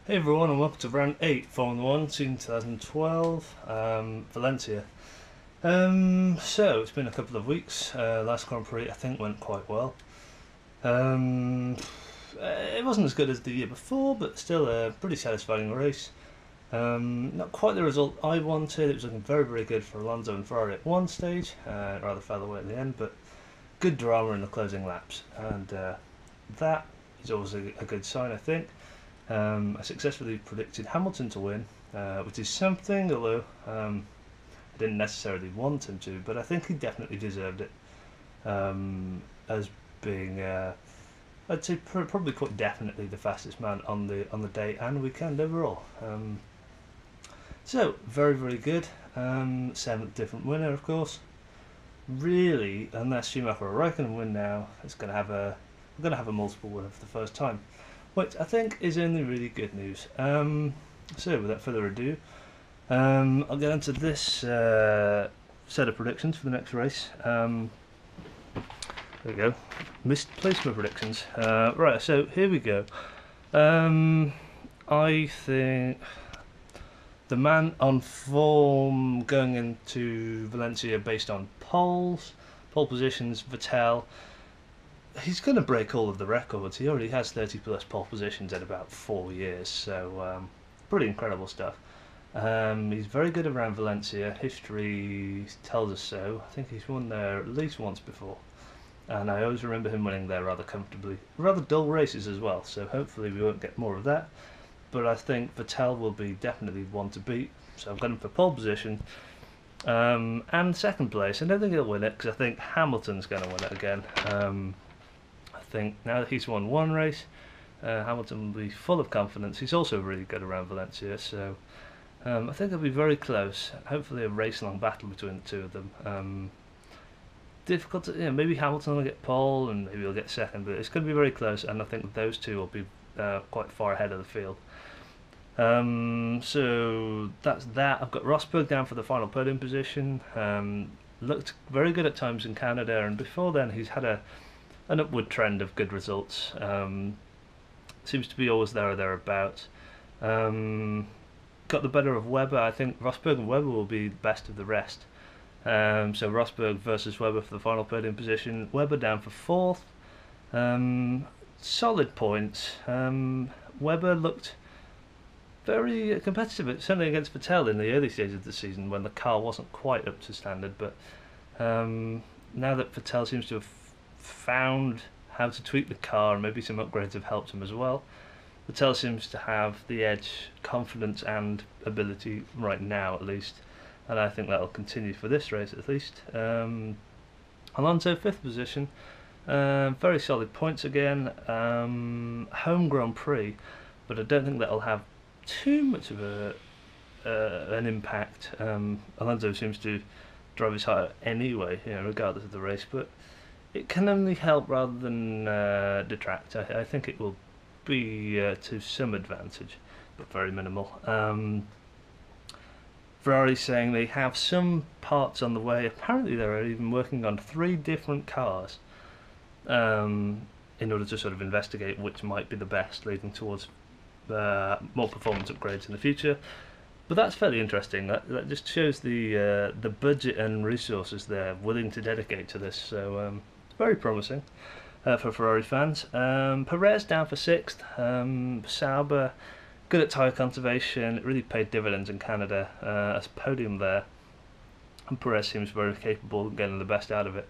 Hey everyone, and welcome to round 8, Formula 1, season 2012, Valencia. So, it's been a couple of weeks. Last Grand Prix, I think, went quite well. Um, it wasn't as good as the year before, but still a pretty satisfying race. Not quite the result I wanted. It was looking very, very good for Alonso and Ferrari at one stage. Rather fell away at the end, but good drama in the closing laps. And that is always a good sign, I think. I successfully predicted Hamilton to win, which is something, although I didn't necessarily want him to, but I think he definitely deserved it as being, I'd say, probably quite definitely the fastest man on the day and weekend overall. So very, very good. Seventh different winner, of course. Really, unless Schumacher or Raikkonen win now, it's going to have a we're going to have a multiple winner for the first time, which I think is only really good news. So, without further ado, I'll get into this set of predictions for the next race. There we go. Misplaced my predictions. Right, so here we go. I think the man on form going into Valencia based on pole positions, Vettel. He's going to break all of the records. He already has 30 plus pole positions in about 4 years, so pretty incredible stuff. He's very good around Valencia. History tells us so. I think he's won there at least once before, and I always remember him winning there rather comfortably. Rather dull races as well, so hopefully we won't get more of that. But I think Vettel will be definitely one to beat, so I've got him for pole position. And second place, I don't think he'll win it because I think Hamilton's going to win it again. I think now that he's won one race, Hamilton will be full of confidence. He's also really good around Valencia, so I think it'll be very close. Hopefully a race-long battle between the two of them. Difficult to, maybe Hamilton will get pole and maybe he'll get second, but it's going to be very close, and I think those two will be quite far ahead of the field. So that's that. I've got Rosberg down for the final podium position. Looked very good at times in Canada, and before then he's had an upward trend of good results. Seems to be always there or thereabouts. Got the better of Webber. I think Rosberg and Webber will be the best of the rest. So Rosberg versus Webber for the final podium position. Webber down for fourth. Solid points. Webber looked very competitive, certainly against Vettel in the early stages of the season when the car wasn't quite up to standard. But now that Vettel seems to have found how to tweak the car, and maybe some upgrades have helped him as well, Vettel seems to have the edge, confidence and ability right now at least, and I think that'll continue for this race at least. Alonso fifth position, very solid points again. Home Grand Prix, but I don't think that'll have too much of an impact. Alonso seems to drive his heart anyway, regardless of the race, but it can only help rather than detract. I think it will be to some advantage, but very minimal. Ferrari saying they have some parts on the way. Apparently they're even working on 3 different cars in order to sort of investigate which might be the best, leading towards more performance upgrades in the future. But that's fairly interesting. That just shows the budget and resources they're willing to dedicate to this. So very promising for Ferrari fans. Perez down for 6th. Sauber, good at tyre conservation. It really paid dividends in Canada as podium there. And Perez seems very capable of getting the best out of it.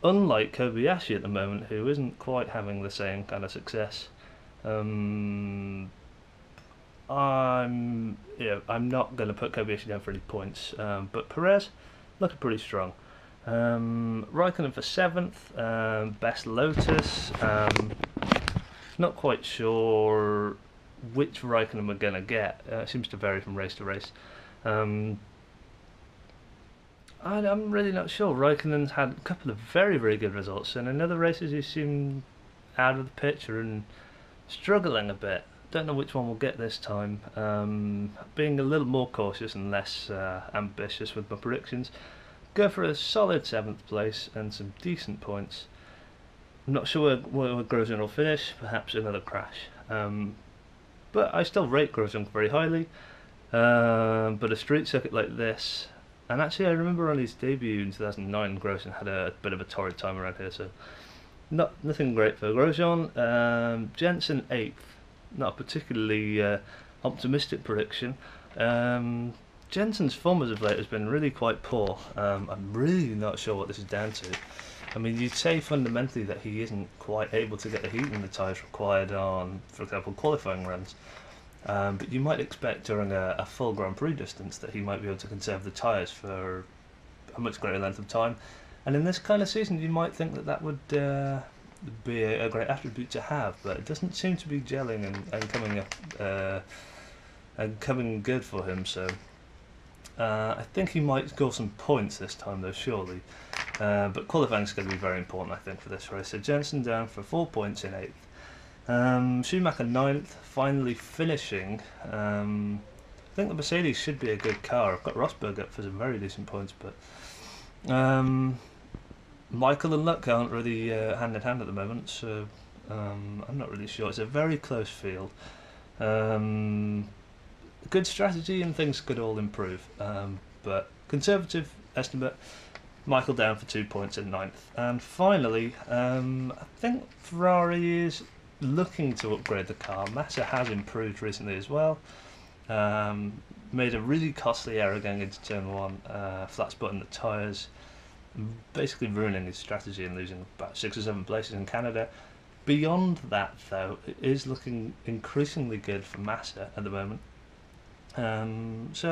Unlike Kobayashi at the moment, who isn't quite having the same kind of success. I'm not going to put Kobayashi down for any points, but Perez looking pretty strong. Raikkonen for 7th, best Lotus. Not quite sure which Raikkonen we're going to get. It seems to vary from race to race. I'm really not sure. Raikkonen's had a couple of very, very good results, and in other races he seemed out of the picture and struggling a bit. Don't know which one we'll get this time. Being a little more cautious and less ambitious with my predictions. Go for a solid 7th place and some decent points. I'm not sure where Grosjean will finish. Perhaps another crash. but I still rate Grosjean very highly. But a street circuit like this, and actually I remember on his debut in 2009, Grosjean had a bit of a torrid time around here, so nothing great for Grosjean. Jensen 8th, not a particularly optimistic prediction. Jensen's form as of late has been really quite poor. I'm really not sure what this is down to. I mean, you'd say fundamentally that he isn't quite able to get the heat in the tyres required on, for example, qualifying runs. But you might expect during a full Grand Prix distance that he might be able to conserve the tyres for a much greater length of time. And in this kind of season, you might think that that would be a great attribute to have, but it doesn't seem to be gelling and coming up and coming good for him. So I think he might score some points this time, though, surely. But qualifying is going to be very important, I think, for this race. So Jensen down for 4 points in 8th. Schumacher 9th, finally finishing. I think the Mercedes should be a good car. I've got Rosberg up for some very decent points, but Michael and Luck aren't really hand in hand at the moment, so I'm not really sure. It's a very close field. Good strategy and things could all improve, but conservative estimate, Michael down for 2 points in 9th. And finally, I think Ferrari is looking to upgrade the car. Massa has improved recently as well. Made a really costly error going into turn 1, flat spotting the tyres, basically ruining his strategy and losing about 6 or 7 places in Canada. Beyond that, though, it is looking increasingly good for Massa at the moment. So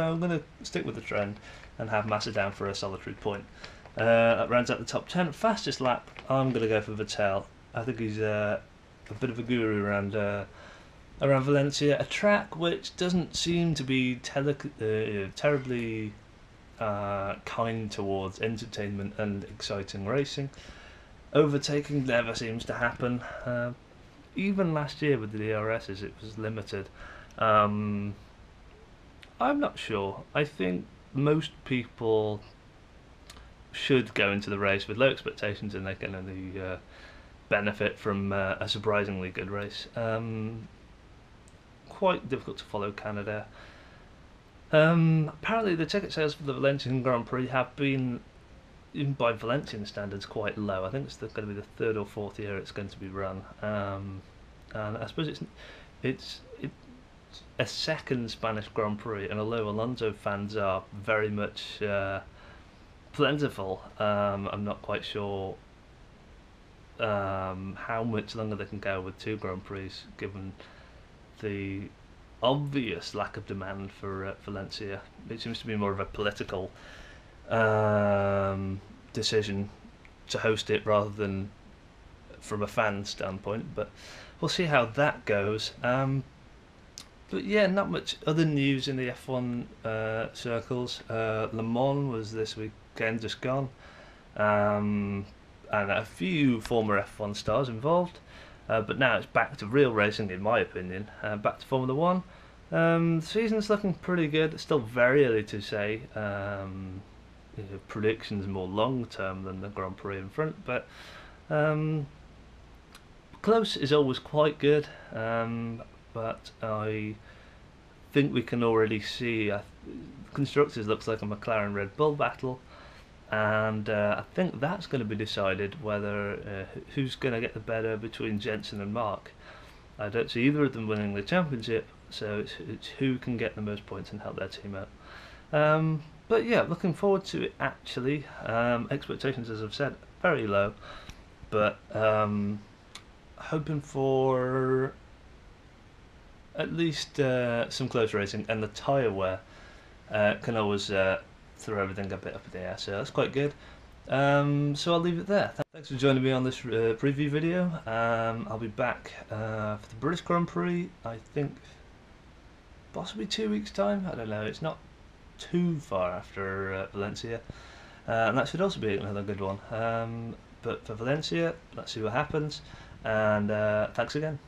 I'm going to stick with the trend and have Massa down for a solitary point. That rounds out the top 10. Fastest lap, I'm going to go for Vettel. I think he's a bit of a guru around Valencia, a track which doesn't seem to be terribly kind towards entertainment and exciting racing. Overtaking never seems to happen. Even last year with the DRSs, it was limited. I'm not sure. I think most people should go into the race with low expectations, and they can only benefit from a surprisingly good race. Quite difficult to follow Canada. Apparently the ticket sales for the Valencian Grand Prix have been, even by Valencian standards, quite low. I think it's going to be the 3rd or 4th year it's going to be run. And I suppose it's a second Spanish Grand Prix, and although Alonso fans are very much plentiful, I'm not quite sure how much longer they can go with 2 Grand Prix, given the obvious lack of demand for Valencia. It seems to be more of a political decision to host it rather than from a fan standpoint, but we'll see how that goes. But yeah, not much other news in the F1 circles. Le Mans was this weekend just gone, and a few former F1 stars involved. But now it's back to real racing, in my opinion. Back to Formula 1. The season's looking pretty good. It's still very early to say. Predictions more long term than the Grand Prix in front, but close is always quite good. But I think we can already see constructors looks like a McLaren Red Bull battle, and I think that's going to be decided whether who's going to get the better between Jensen and Mark. I don't see either of them winning the championship, so it's who can get the most points and help their team out. But yeah, looking forward to it actually. Expectations, as I've said, very low, but hoping for at least some close racing, and the tyre wear can always throw everything a bit up in the air, so that's quite good. So I'll leave it there. Thanks for joining me on this preview video. I'll be back for the British Grand Prix, I think possibly 2 weeks time, I don't know, it's not too far after Valencia, and that should also be another good one. But for Valencia, let's see what happens, and thanks again.